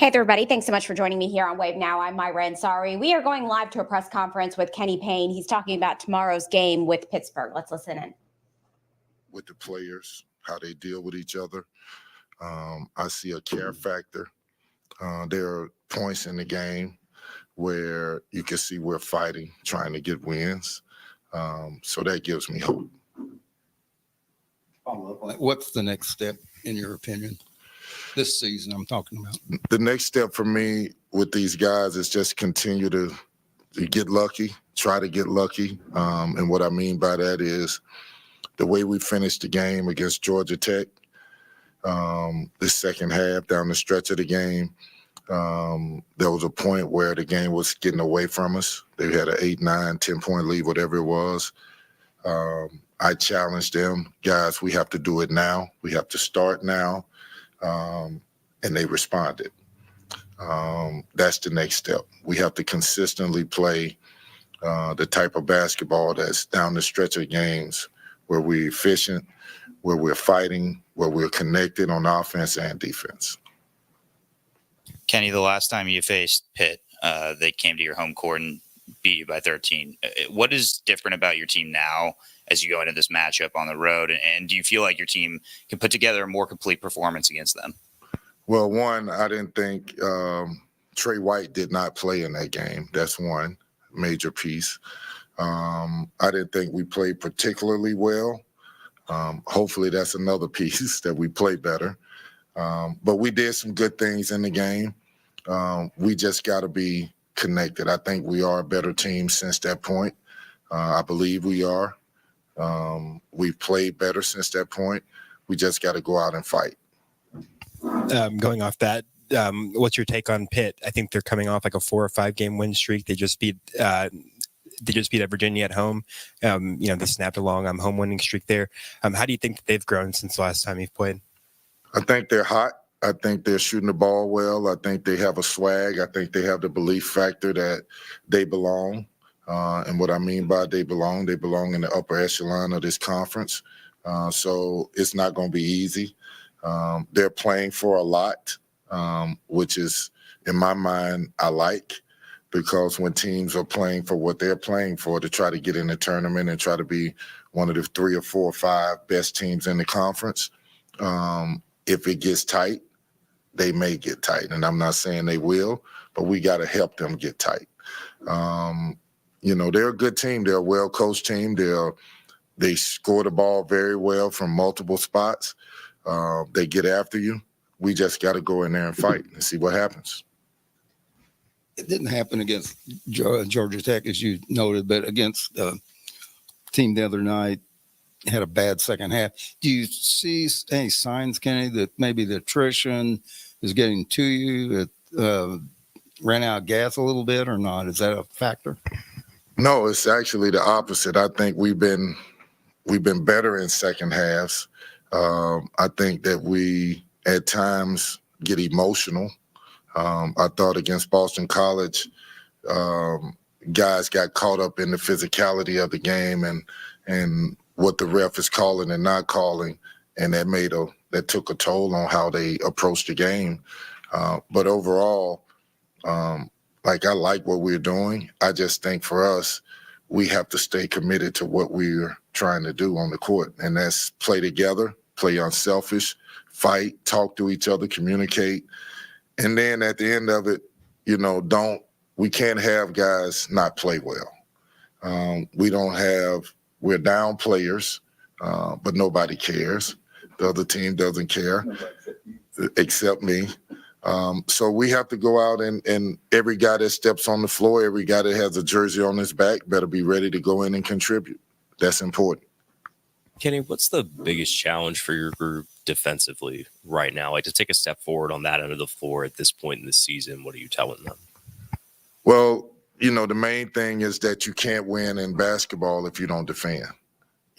Hey, everybody. Thanks so much for joining me here on Wave Now. I'm Myra Ansari. We are going live to a press conference with Kenny Payne. He's talking about tomorrow's game with Pittsburgh. Let's listen in. With the players, how they deal with each other. I see a care factor. There are points in the game where you can see we're fighting, trying to get wins. So that gives me hope. What's the next step, in your opinion? This season I'm talking about. The next step for me with these guys is just continue to get lucky, try to get lucky. And what I mean by that is the way we finished the game against Georgia Tech, the second half down the stretch of the game, there was a point where the game was getting away from us. They had an 8, 9, 10-point lead, whatever it was. I challenged them, guys, we have to do it now. We have to start now. And they responded. That's the next step. We have to consistently play the type of basketball that's down the stretch of games where we're efficient, where we're fighting, where we're connected on offense and defense. Kenny, the last time you faced Pitt, they came to your home court and beat you by 13. What is different about your team now as you go into this matchup on the road? And do you feel like your team can put together a more complete performance against them? Well, one, I didn't think Trey White did not play in that game. That's one major piece. I didn't think we played particularly well. Hopefully that's another piece that we play better. But we did some good things in the game. We just got to be connected. I think we are a better team since that point. I believe we are. We've played better since that point. We just got to go out and fight. Going off that, what's your take on Pitt? I think they're coming off like a 4 or 5 game win streak. They just beat at Virginia at home. They snapped a long home winning streak there. How do you think that they've grown since the last time you've played? I think they're hot. I think they're shooting the ball well. I think they have a swag. I think they have the belief factor that they belong. And what I mean by they belong in the upper echelon of this conference. So it's not going to be easy. They're playing for a lot, which is, in my mind, I like, because when teams are playing for what they're playing for to try to get in the tournament and try to be one of the 3 or 4 or 5 best teams in the conference, if it gets tight, they may get tight. And I'm not saying they will, but we got to help them get tight. They're a good team. They're a well-coached team. They score the ball very well from multiple spots. They get after you. We just got to go in there and fight and see what happens. It didn't happen against Georgia Tech, as you noted, but against the team the other night, had a bad second half. Do you see any signs, Kenny, that maybe the attrition is getting to you, that ran out of gas a little bit or not? Is that a factor? No, it's actually the opposite. I think we've been better in second halves. I think that we at times get emotional. I thought against Boston College, guys got caught up in the physicality of the game and what the ref is calling and not calling, and that took a toll on how they approached the game. But overall, I like what we're doing. I just think for us, we have to stay committed to what we're trying to do on the court, and that's play together, play unselfish, fight, talk to each other, communicate. And then at the end of it, we can't have guys not play well. We're down players, but nobody cares. The other team doesn't care, except me. So we have to go out and every guy that steps on the floor, every guy that has a jersey on his back better be ready to go in and contribute. That's important. Kenny, what's the biggest challenge for your group defensively right now? Like, to take a step forward on that end of the floor at this point in the season, what are you telling them? Well, the main thing is that you can't win in basketball if you don't defend.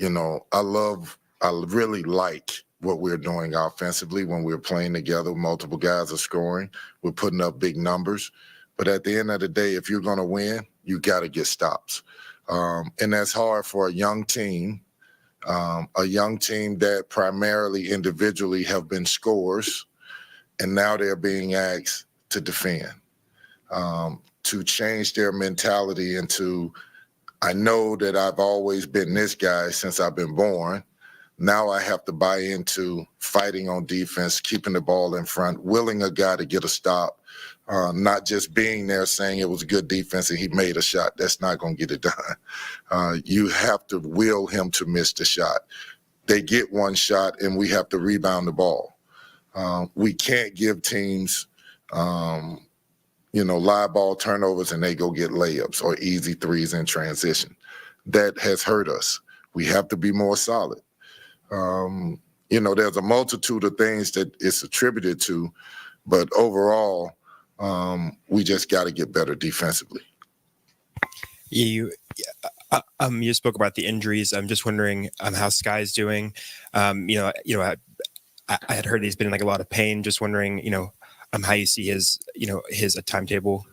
I really like what we're doing offensively when we're playing together. Multiple guys are scoring. We're putting up big numbers. But at the end of the day, if you're going to win, you got to get stops. And that's hard for a young team that primarily individually have been scorers, and now they're being asked to defend, to change their mentality into, I know that I've always been this guy since I've been born. Now I have to buy into fighting on defense, keeping the ball in front, willing a guy to get a stop, not just being there saying it was good defense and he made a shot. That's not going to get it done. You have to will him to miss the shot. They get one shot and we have to rebound the ball. We can't give teams, live ball turnovers and they go get layups or easy threes in transition. That has hurt us. We have to be more solid. There's a multitude of things that it's attributed to, but overall, we just got to get better defensively. You spoke about the injuries. I'm just wondering how Sky's doing. I had heard he's been in like a lot of pain. Just wondering, how you see his timetable.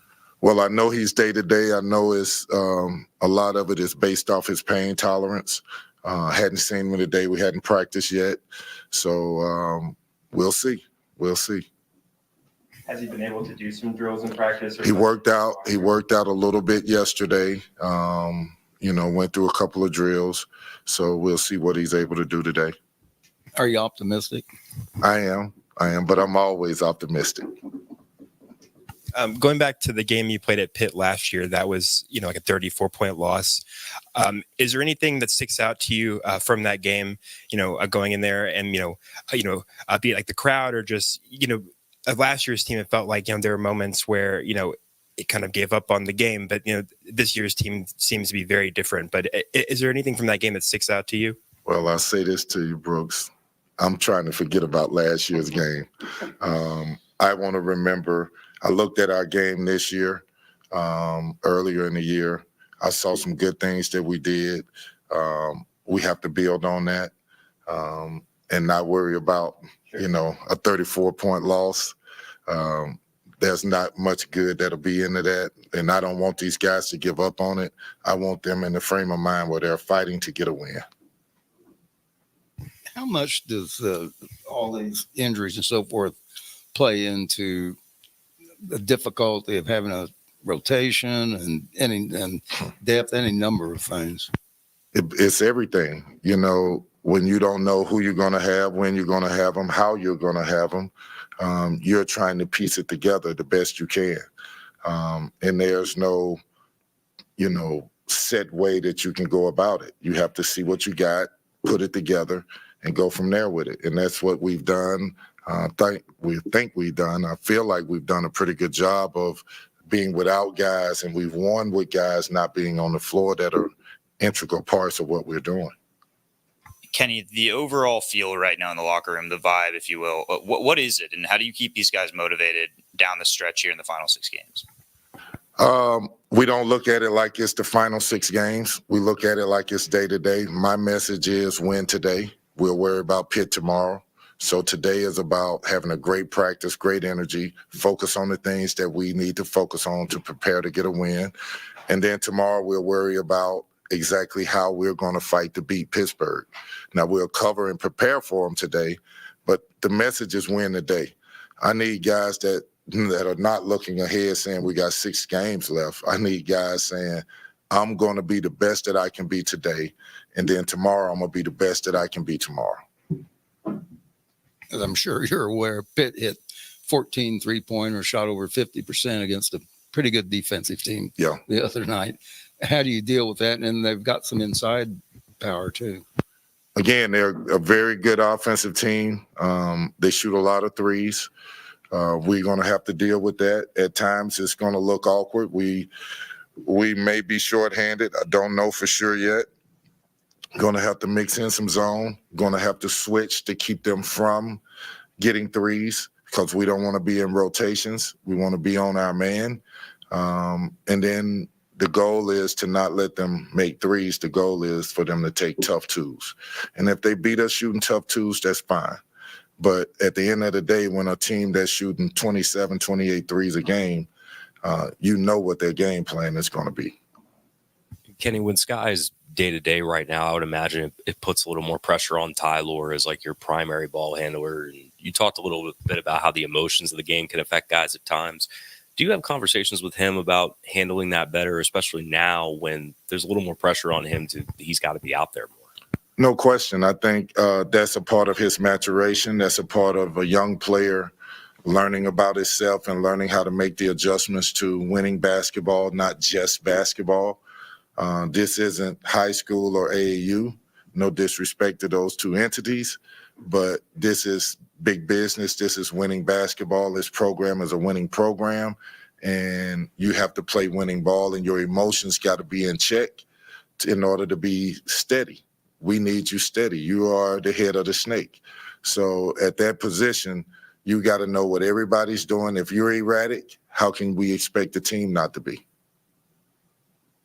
Well, I know he's day to day. I know it's a lot of it is based off his pain tolerance. Hadn't seen him today. We hadn't practiced yet, so we'll see. We'll see. Has he been able to do some drills in practice? He worked out. He worked out a little bit yesterday. Went through a couple of drills. So we'll see what he's able to do today. Are you optimistic? I am, but I'm always optimistic. Going back to the game you played at Pitt last year, that was, like a 34-point loss. Is there anything that sticks out to you from that game, going in there and, be it like the crowd or just, of last year's team, it felt like, there were moments where, it kind of gave up on the game, but, this year's team seems to be very different. But is there anything from that game that sticks out to you? Well, I'll say this to you, Brooks. I'm trying to forget about last year's game. I want to remember, I looked at our game this year, earlier in the year. I saw some good things that we did. We have to build on that and not worry about, a 34-point loss. There's not much good that'll be into that. And I don't want these guys to give up on it. I want them in the frame of mind where they're fighting to get a win. How much does all these injuries and so forth play into the difficulty of having a rotation and depth, any number of things? It's everything. When you don't know who you're going to have, when you're going to have them, how you're going to have them, you're trying to piece it together the best you can. And there's no, set way that you can go about it. You have to see what you got, put it together, and go from there with it. And that's what we've done. I feel like we've done a pretty good job of being without guys, and we've won with guys not being on the floor that are integral parts of what we're doing. Kenny, the overall feel right now in the locker room, the vibe, if you will, what is it, and how do you keep these guys motivated down the stretch here in the final 6 games? We don't look at it like it's the final 6 games. We look at it like it's day to day. My message is win today. We'll worry about Pitt tomorrow. So today is about having a great practice, great energy, focus on the things that we need to focus on to prepare to get a win. And then tomorrow we'll worry about exactly how we're going to fight to beat Pittsburgh. Now, we'll cover and prepare for them today, but the message is win today. I need guys that are not looking ahead saying we got 6 games left. I need guys saying, I'm going to be the best that I can be today, and then tomorrow I'm going to be the best that I can be tomorrow. As I'm sure you're aware, Pitt hit 14 3-pointers, shot over 50% against a pretty good defensive team the other night. How do you deal with that? And they've got some inside power too. Again, they're a very good offensive team. They shoot a lot of threes. We're going to have to deal with that. At times, it's going to look awkward. We may be shorthanded. I don't know for sure yet. Going to have to mix in some zone. Going to have to switch to keep them from getting threes because we don't want to be in rotations. We want to be on our man. And then the goal is to not let them make threes. The goal is for them to take tough twos. And if they beat us shooting tough twos, that's fine. But at the end of the day, when a team that's shooting 27, 28 threes a game, you know what their game plan is going to be. Kenny, when Sky's day to day right now, I would imagine it puts a little more pressure on Tyler as like your primary ball handler. And you talked a little bit about how the emotions of the game can affect guys at times. Do you have conversations with him about handling that better, especially now when there's a little more pressure on him he's got to be out there more? No question. I think that's a part of his maturation. That's a part of a young player learning about himself and learning how to make the adjustments to winning basketball, not just basketball. This isn't high school or AAU. No disrespect to those two entities, but this is big business. This is winning basketball. This program is a winning program, and you have to play winning ball, and your emotions got to be in check in order to be steady. We need you steady. You are the head of the snake. So at that position, you got to know what everybody's doing. If you're erratic, how can we expect the team not to be?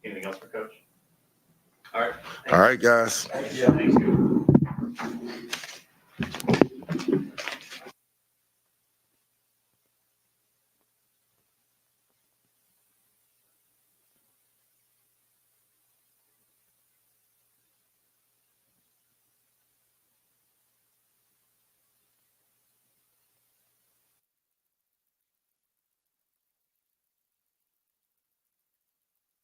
Anything else for Coach? All right. All right, guys. Thanks.